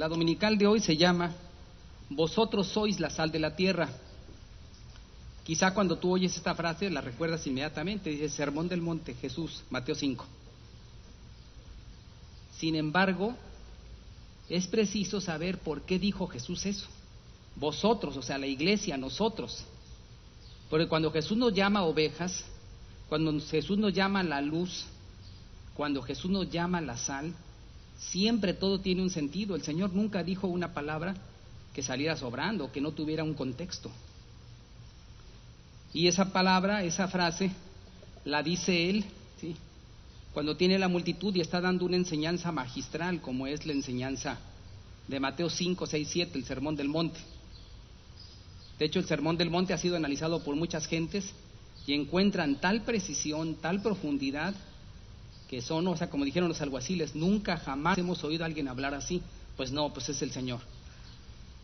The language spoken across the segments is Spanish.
La dominical de hoy se llama Vosotros sois la sal de la tierra. Quizá cuando tú oyes esta frase la recuerdas inmediatamente, dice Sermón del Monte, Jesús, Mateo 5. Sin embargo, es preciso saber por qué dijo Jesús eso. Vosotros, o sea, la iglesia, nosotros. Porque cuando Jesús nos llama ovejas, cuando Jesús nos llama la luz, cuando Jesús nos llama la sal, siempre todo tiene un sentido. El Señor nunca dijo una palabra que saliera sobrando, que no tuviera un contexto. Y esa palabra, esa frase, la dice Él, ¿sí?, cuando tiene la multitud y está dando una enseñanza magistral, como es la enseñanza de Mateo 5, 6, 7, el Sermón del Monte. De hecho, el Sermón del Monte ha sido analizado por muchas gentes y encuentran tal precisión, tal profundidad, que son, o sea, como dijeron los alguaciles, nunca jamás hemos oído a alguien hablar así. Pues no, pues es el Señor.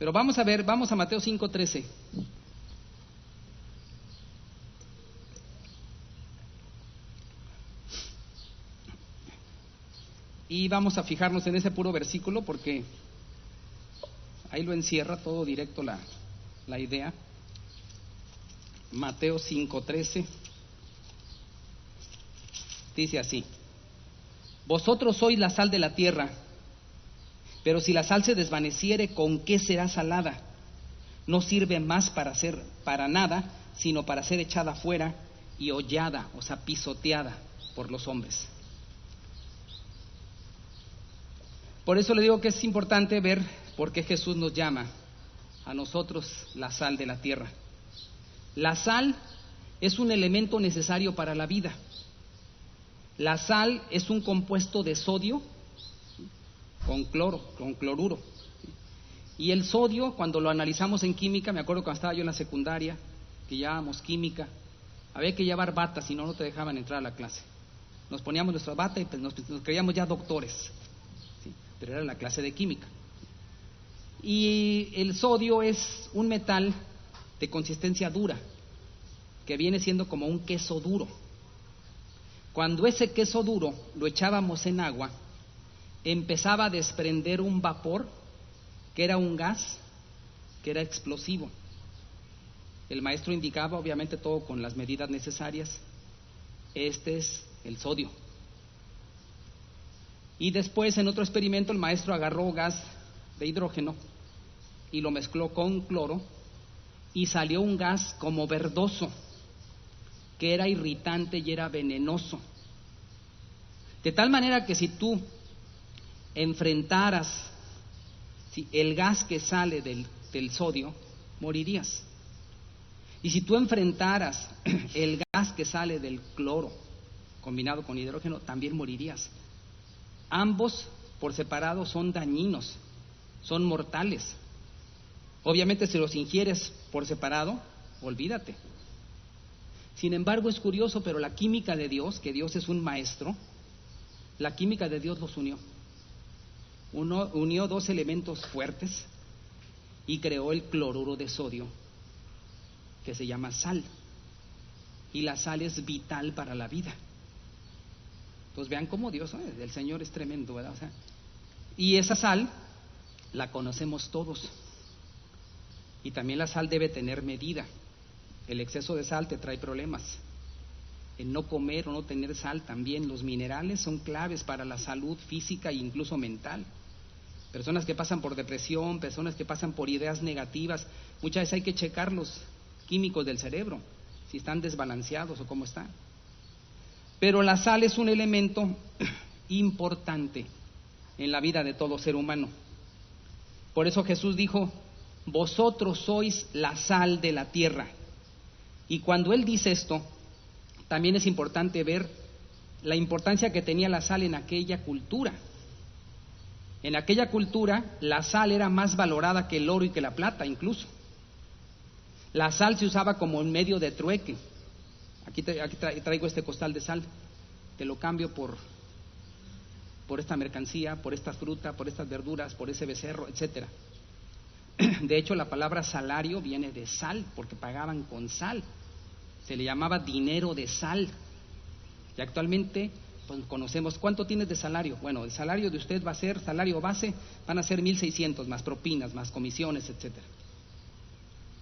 Pero vamos a ver, vamos a Mateo 5, 13. Y vamos a fijarnos en ese puro versículo porque ahí lo encierra todo directo la idea. Mateo 5:13 dice así: Vosotros sois la sal de la tierra, pero si la sal se desvaneciere, ¿con qué será salada? No sirve más para nada, sino para ser echada fuera y hollada, o sea, pisoteada por los hombres. Por eso le digo que es importante ver por qué Jesús nos llama a nosotros la sal de la tierra. La sal es un elemento necesario para la vida. La sal es un compuesto de sodio con cloruro. Y el sodio, cuando lo analizamos en química, me acuerdo cuando estaba yo en la secundaria, que llevábamos química, había que llevar bata, si no, no te dejaban entrar a la clase. Nos poníamos nuestra bata y pues nos creíamos ya doctores, ¿sí?, pero era la clase de química. Y el sodio es un metal de consistencia dura, que viene siendo como un queso duro. Cuando ese queso duro lo echábamos en agua, empezaba a desprender un vapor que era un gas, que era explosivo. El maestro indicaba, obviamente todo con las medidas necesarias, este es el sodio. Y después, en otro experimento, el maestro agarró gas de hidrógeno y lo mezcló con cloro y salió un gas como verdoso, que era irritante y era venenoso. De tal manera que si tú enfrentaras el gas que sale del sodio, morirías. Y si tú enfrentaras el gas que sale del cloro combinado con hidrógeno, también morirías. Ambos por separado son dañinos, son mortales. Obviamente si los ingieres por separado, olvídate. Sin embargo, es curioso, pero la química de Dios, que Dios es un maestro, la química de Dios los unió. Unió dos elementos fuertes y creó el cloruro de sodio, que se llama sal. Y la sal es vital para la vida. Pues vean cómo Dios, el Señor es tremendo, ¿verdad? O sea, y esa sal la conocemos todos. Y también la sal debe tener medida. El exceso de sal te trae problemas. El no comer o no tener sal también. Los minerales son claves para la salud física e incluso mental. Personas que pasan por depresión, personas que pasan por ideas negativas, muchas veces hay que checar los químicos del cerebro, si están desbalanceados o cómo están. Pero la sal es un elemento importante en la vida de todo ser humano. Por eso Jesús dijo: vosotros sois la sal de la tierra. Y cuando Él dice esto, también es importante ver la importancia que tenía la sal en aquella cultura. En aquella cultura, la sal era más valorada que el oro y que la plata incluso. La sal se usaba como un medio de trueque. Aquí traigo este costal de sal, te lo cambio por esta mercancía, por esta fruta, por estas verduras, por ese becerro, etcétera. De hecho, la palabra salario viene de sal, porque pagaban con sal. Se le llamaba dinero de sal. Y actualmente Pues conocemos, ¿cuánto tienes de salario? Bueno, el salario de usted va a ser, salario base, van a ser 1,600 más propinas, más comisiones, etcétera.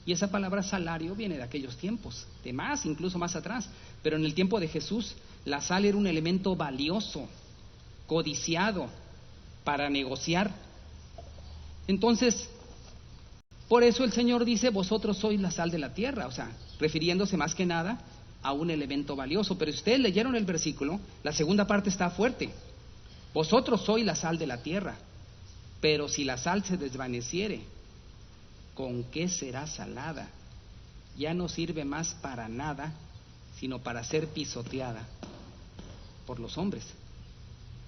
Y esa palabra salario viene de aquellos tiempos, de más, incluso más atrás. Pero en el tiempo de Jesús, la sal era un elemento valioso, codiciado, para negociar. Entonces, por eso el Señor dice, vosotros sois la sal de la tierra, o sea, refiriéndose más que nada a un elemento valioso. Pero si ustedes leyeron el versículo, la segunda parte está fuerte. Vosotros sois la sal de la tierra, pero si la sal se desvaneciere, ¿con qué será salada? Ya no sirve más para nada, sino para ser pisoteada por los hombres.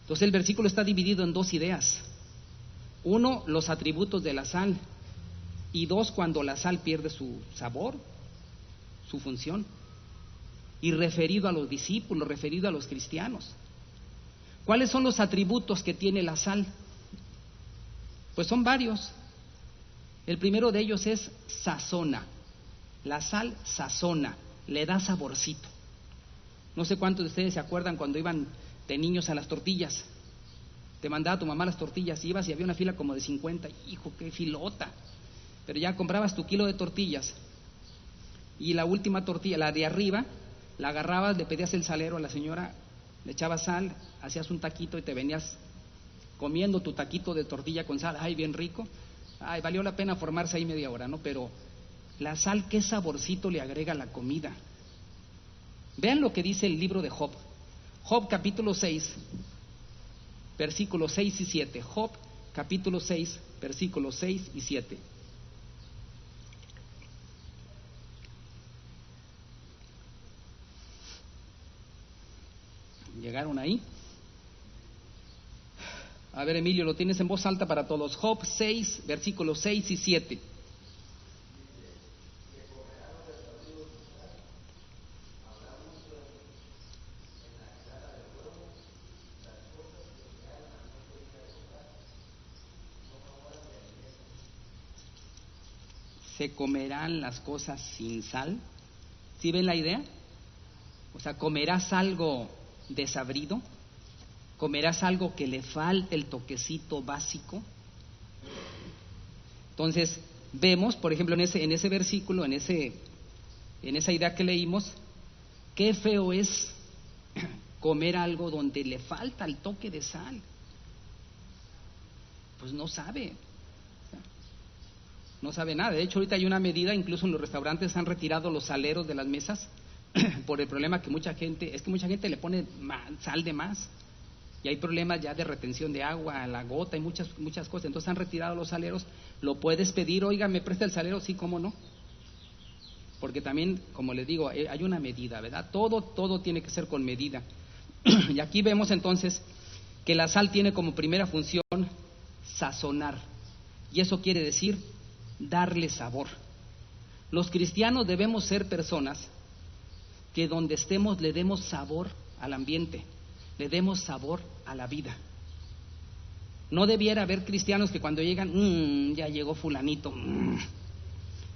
Entonces el versículo está dividido en dos ideas. Uno, los atributos de la sal, y dos, cuando la sal pierde su sabor, su función, y referido a los discípulos, referido a los cristianos. ¿Cuáles son los atributos que tiene la sal? Pues son varios. El primero de ellos es sazona. La sal sazona, le da saborcito. No sé cuántos de ustedes se acuerdan cuando iban de niños a las tortillas. Te mandaba tu mamá las tortillas, ibas y había una fila como de 50. Hijo, qué filota. Pero ya comprabas tu kilo de tortillas y la última tortilla, la de arriba, la agarrabas, le pedías el salero a la señora, le echabas sal, hacías un taquito y te venías comiendo tu taquito de tortilla con sal. Ay, bien rico. Ay, valió la pena formarse ahí media hora, ¿no? Pero la sal, qué saborcito le agrega a la comida. Vean lo que dice el libro de Job. Job capítulo 6, versículos 6 y 7. Job capítulo 6, versículos 6 y 7. ¿Llegaron ahí? A ver, Emilio, lo tienes en voz alta para todos. Job 6, versículos 6 y 7. ¿Se comerán las cosas sin sal? ¿Sí ven la idea? O sea, ¿comerás algo desabrido? ¿Comerás algo que le falte el toquecito básico? Entonces, vemos, por ejemplo, en ese versículo, en esa idea que leímos, qué feo es comer algo donde le falta el toque de sal. Pues no sabe nada. De hecho, ahorita hay una medida, incluso en los restaurantes han retirado los saleros de las mesas por el problema que mucha gente le pone sal de más. Y hay problemas ya de retención de agua, la gota y muchas cosas. Entonces han retirado los saleros. Lo puedes pedir, oiga, ¿me presta el salero? Sí, ¿cómo no? Porque también, como les digo, hay una medida, ¿verdad? Todo tiene que ser con medida. Y aquí vemos entonces que la sal tiene como primera función sazonar. Y eso quiere decir darle sabor. Los cristianos debemos ser personas que donde estemos le demos sabor al ambiente, le demos sabor a la vida. No debiera haber cristianos que cuando llegan, ya llegó fulanito,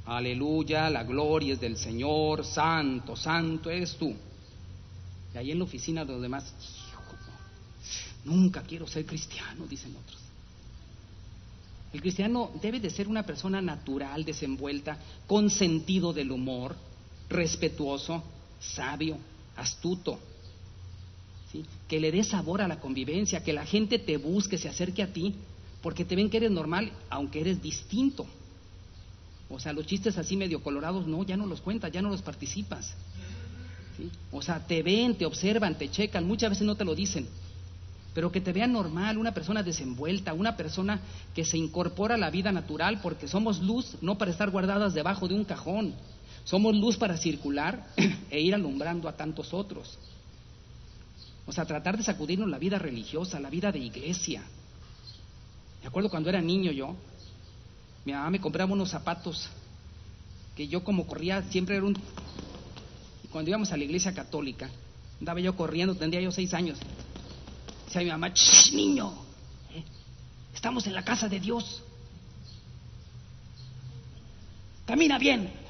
aleluya, la gloria es del Señor, santo, santo eres tú. Y ahí en la oficina de los demás, nunca quiero ser cristiano, dicen otros. El cristiano debe de ser una persona natural, desenvuelta, con sentido del humor, respetuoso, sabio, astuto. ¿Sí? Que le dé sabor a la convivencia, que la gente te busque, se acerque a ti, porque te ven que eres normal, aunque eres distinto. O sea, los chistes así medio colorados, no, ya no los cuentas, ya no los participas. ¿Sí? O sea, te ven, te observan, te checan, muchas veces no te lo dicen, pero que te vean normal, una persona desenvuelta, una persona que se incorpora a la vida natural, porque somos luz, no para estar guardadas debajo de un cajón, somos luz para circular e ir alumbrando a tantos otros. O sea, tratar de sacudirnos la vida religiosa, la vida de iglesia. Me acuerdo cuando era niño yo, mi mamá me compraba unos zapatos que yo como corría, siempre era y cuando íbamos a la iglesia católica, andaba yo corriendo, tendría yo 6 años. Decía mi mamá, niño, estamos en la casa de Dios, camina bien.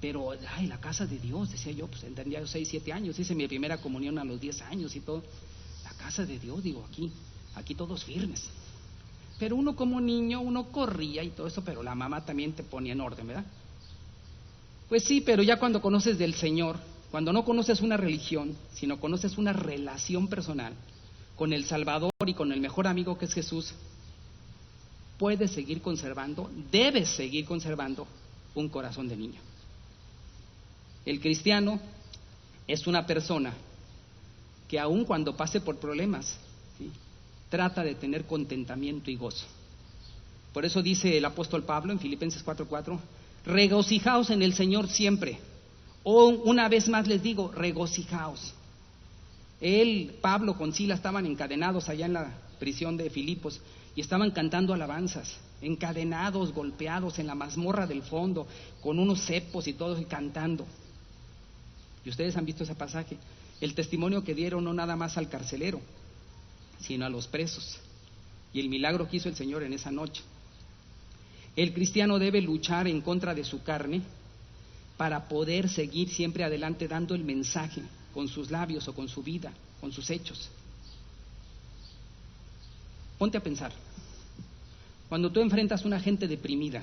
Pero, ay, la casa de Dios, decía yo, pues tendría 6, 7 años, hice mi primera comunión a los 10 años y todo. La casa de Dios, digo, aquí todos firmes. Pero uno como niño, uno corría y todo eso, pero la mamá también te ponía en orden, ¿verdad? Pues sí, pero ya cuando conoces del Señor, cuando no conoces una religión, sino conoces una relación personal con el Salvador y con el mejor amigo que es Jesús, puedes seguir conservando, debes seguir conservando un corazón de niño. El cristiano es una persona que aun cuando pase por problemas, ¿sí?, trata de tener contentamiento y gozo. Por eso dice el apóstol Pablo en Filipenses 4:4, regocijaos en el Señor siempre. O una vez más les digo, regocijaos. Él, Pablo con Sila estaban encadenados allá en la prisión de Filipos y estaban cantando alabanzas, encadenados, golpeados en la mazmorra del fondo, con unos cepos y todos y cantando. Y ustedes han visto ese pasaje, el testimonio que dieron no nada más al carcelero, sino a los presos, y el milagro que hizo el Señor en esa noche. El cristiano debe luchar en contra de su carne para poder seguir siempre adelante dando el mensaje con sus labios o con su vida, con sus hechos. Ponte a pensar, cuando tú enfrentas a una gente deprimida,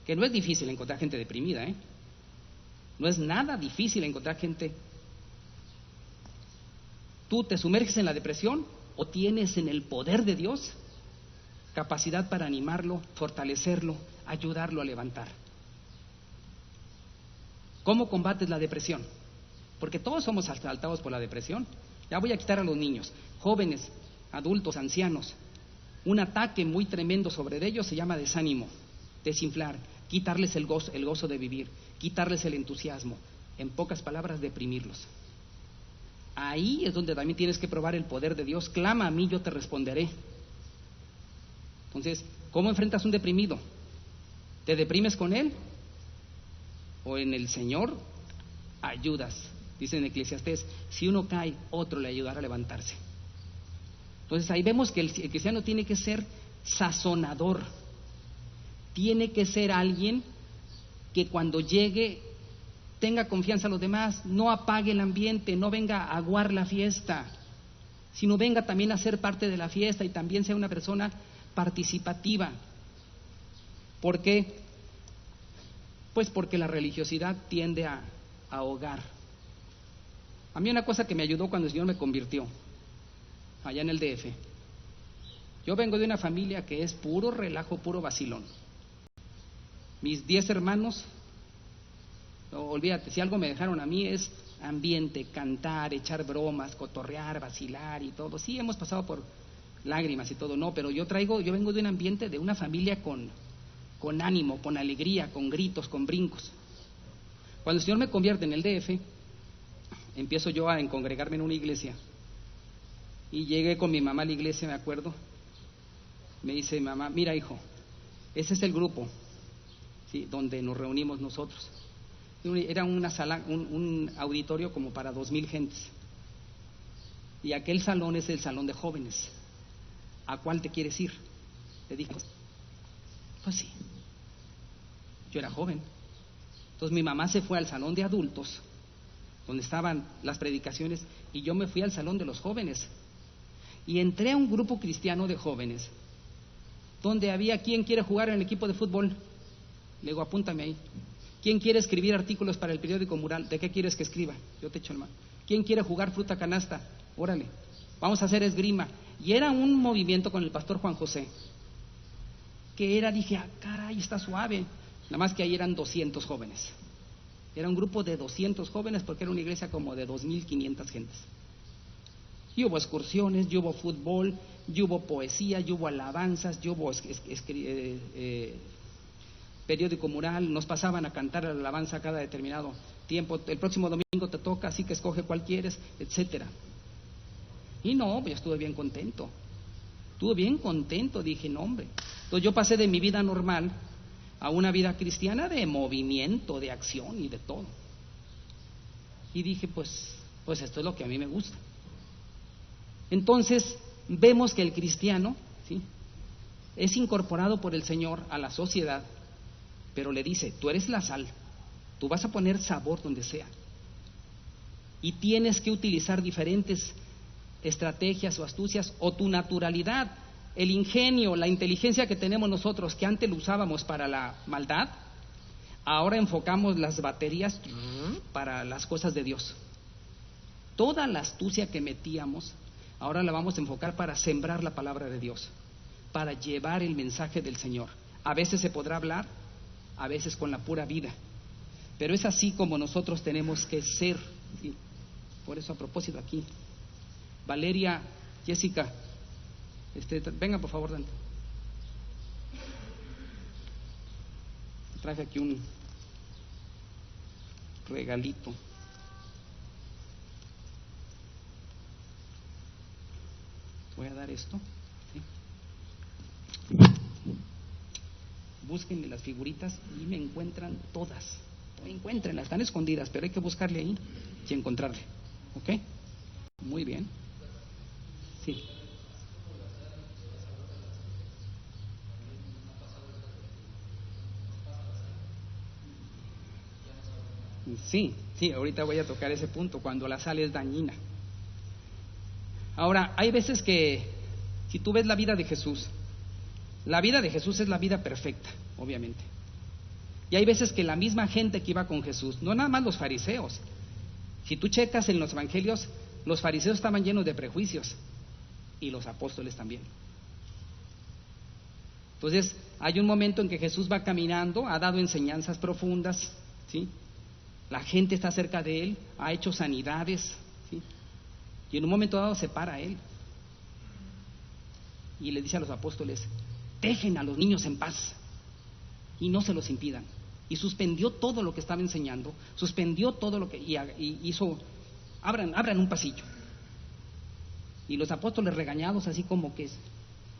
que no es difícil encontrar gente deprimida, no es nada difícil encontrar gente. ¿Tú te sumerges en la depresión o tienes en el poder de Dios capacidad para animarlo, fortalecerlo, ayudarlo a levantar? ¿Cómo combates la depresión? Porque todos somos asaltados por la depresión. Ya voy a quitar a los niños, jóvenes, adultos, ancianos. Un ataque muy tremendo sobre ellos se llama desánimo, desinflar, quitarles el gozo de vivir, quitarles el entusiasmo. En pocas palabras, deprimirlos. Ahí es donde también tienes que probar el poder de Dios. Clama a mí, yo te responderé. Entonces, ¿cómo enfrentas un deprimido? ¿Te deprimes con él? ¿O en el Señor ayudas? Dice en Eclesiastés, si uno cae, otro le ayudará a levantarse. Entonces ahí vemos que el cristiano tiene que ser sazonador. Tiene que ser alguien que cuando llegue tenga confianza a los demás, no apague el ambiente, no venga a aguar la fiesta, sino venga también a ser parte de la fiesta y también sea una persona participativa. ¿Por qué? Pues porque la religiosidad tiende a ahogar. A mí una cosa que me ayudó cuando el Señor me convirtió, allá en el DF, yo vengo de una familia que es puro relajo, puro vacilón. Mis 10 hermanos, olvídate, si algo me dejaron a mí es ambiente, cantar, echar bromas, cotorrear, vacilar y todo. Sí, hemos pasado por lágrimas y todo, no, pero yo vengo de un ambiente, de una familia con ánimo, con alegría, con gritos, con brincos. Cuando el Señor me convierte en el DF, empiezo yo a congregarme en una iglesia y llegué con mi mamá a la iglesia, me acuerdo. Me dice mamá, mira hijo, ese es el grupo, ¿sí?, donde nos reunimos nosotros. Era una sala, un auditorio como para 2,000 gentes. Y aquel salón es el salón de jóvenes. ¿A cuál te quieres ir? Le dije, pues sí. Yo era joven. Entonces mi mamá se fue al salón de adultos, donde estaban las predicaciones, y yo me fui al salón de los jóvenes. Y entré a un grupo cristiano de jóvenes, donde había quien quiere jugar en el equipo de fútbol. Le digo, apúntame ahí. ¿Quién quiere escribir artículos para el periódico Mural? ¿De qué quieres que escriba? Yo te echo el mano. ¿Quién quiere jugar fruta canasta? Órale, vamos a hacer esgrima. Y era un movimiento con el pastor Juan José, que dije, caray, está suave. Nada más que ahí eran 200 jóvenes. Era un grupo de 200 jóvenes porque era una iglesia como de 2,500 gentes. Y hubo excursiones, y hubo fútbol, y hubo poesía, y hubo alabanzas, y hubo periódico Mural, nos pasaban a cantar la alabanza cada determinado tiempo. El próximo domingo te toca, así que escoge cuál quieres, etcétera. Y no, pues yo estuve bien contento. Dije, no hombre. Entonces yo pasé de mi vida normal a una vida cristiana de movimiento, de acción y de todo. Y dije, pues esto es lo que a mí me gusta. Entonces vemos que el cristiano, ¿sí?, es incorporado por el Señor a la sociedad, pero le dice, tú eres la sal, Tú vas a poner sabor donde sea. Y tienes que utilizar diferentes estrategias o astucias, o tu naturalidad, el ingenio, la inteligencia que tenemos nosotros, que antes lo usábamos para la maldad, ahora enfocamos las baterías para las cosas de Dios. Toda la astucia que metíamos, ahora la vamos a enfocar para sembrar la palabra de Dios, para llevar el mensaje del Señor. A veces se podrá hablar, a veces con la pura vida, pero es así como nosotros tenemos que ser, ¿sí? Por eso, a propósito, aquí Valeria, Jessica, venga por favor, Dante. Traje aquí un regalito. Voy a dar esto, ¿sí? Búsquenle las figuritas y me encuentran todas. Encuéntrenlas, están escondidas, pero hay que buscarle ahí y encontrarle. ¿Ok? Muy bien. Sí. Sí, ahorita voy a tocar ese punto, cuando la sal es dañina. Ahora, hay veces que, si tú ves la vida de Jesús es la vida perfecta, obviamente. Y hay veces que la misma gente que iba con Jesús, no nada más los fariseos, si tú checas en los evangelios, los fariseos estaban llenos de prejuicios, y los apóstoles también. Entonces, hay un momento en que Jesús va caminando, ha dado enseñanzas profundas, ¿sí? La gente está cerca de él, ha hecho sanidades, ¿sí? Y en un momento dado se para él y le dice a los apóstoles: dejen a los niños en paz y no se los impidan. Y suspendió todo lo que estaba enseñando, suspendió todo lo que y hizo, abran un pasillo. Y los apóstoles regañados así como que,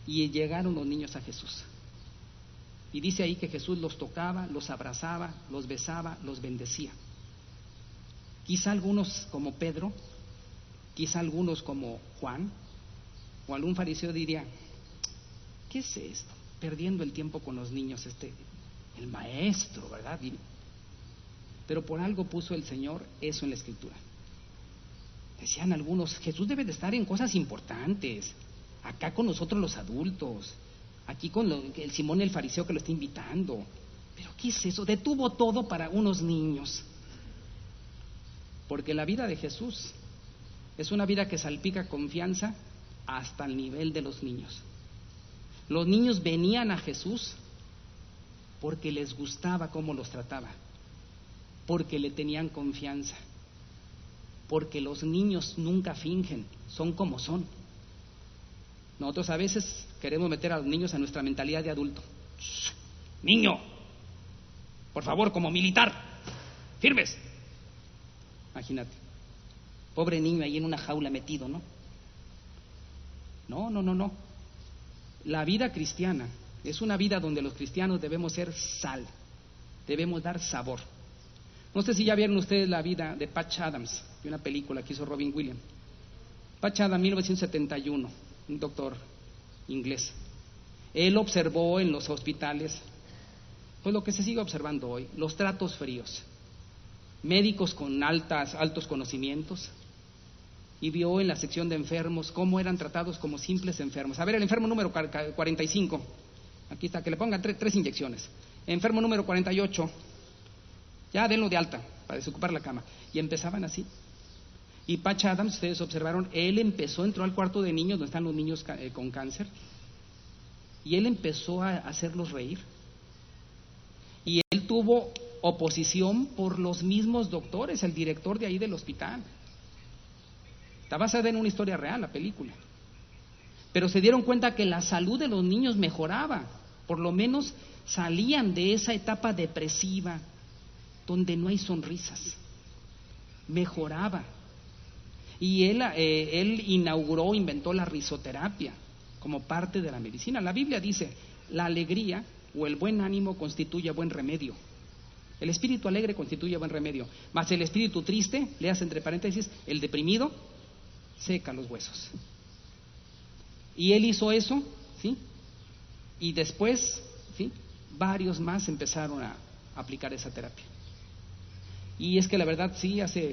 y llegaron los niños a Jesús. Y dice ahí que Jesús los tocaba, los abrazaba, los besaba, los bendecía. Quizá algunos como Pedro, quizá algunos como Juan, o algún fariseo diría: ¿qué es esto? Perdiendo el tiempo con los niños, el maestro, ¿verdad? Pero por algo puso el Señor eso en la Escritura. Decían algunos: Jesús debe de estar en cosas importantes, acá con nosotros los adultos, aquí con el Simón el fariseo que lo está invitando. Pero ¿qué es eso? Detuvo todo para unos niños. Porque la vida de Jesús es una vida que salpica confianza hasta el nivel de los niños. Los niños venían a Jesús porque les gustaba cómo los trataba, porque le tenían confianza, porque los niños nunca fingen, son como son. Nosotros a veces queremos meter a los niños a nuestra mentalidad de adulto. Niño, por favor, como militar, firmes. Imagínate, pobre niño ahí en una jaula metido, ¿no? No. La vida cristiana es una vida donde los cristianos debemos ser sal, debemos dar sabor. No sé si ya vieron ustedes la vida de Patch Adams, de una película que hizo Robin Williams. Patch Adams, 1971, un doctor inglés. Él observó en los hospitales, pues lo que se sigue observando hoy, los tratos fríos, médicos con altos conocimientos, y vio en la sección de enfermos cómo eran tratados como simples enfermos. A ver, el enfermo número 45, aquí está, que le pongan 3 inyecciones. Enfermo número 48, ya denlo de alta para desocupar la cama. Y empezaban así. Y Patch Adams, ustedes observaron, él entró al cuarto de niños donde están los niños con cáncer, y él empezó a hacerlos reír. Y él tuvo oposición por los mismos doctores, el director de ahí del hospital. Está basada en una historia real la película. Pero se dieron cuenta que la salud de los niños mejoraba, por lo menos salían de esa etapa depresiva donde no hay sonrisas, mejoraba. Y él inventó la risoterapia como parte de la medicina. La Biblia dice: la alegría o el buen ánimo constituye buen remedio. El espíritu alegre constituye buen remedio, mas el espíritu triste, leas entre paréntesis, el deprimido, seca los huesos. Y él hizo eso, ¿sí? Y después, ¿sí?, varios más empezaron a aplicar esa terapia. Y es que la verdad sí, hace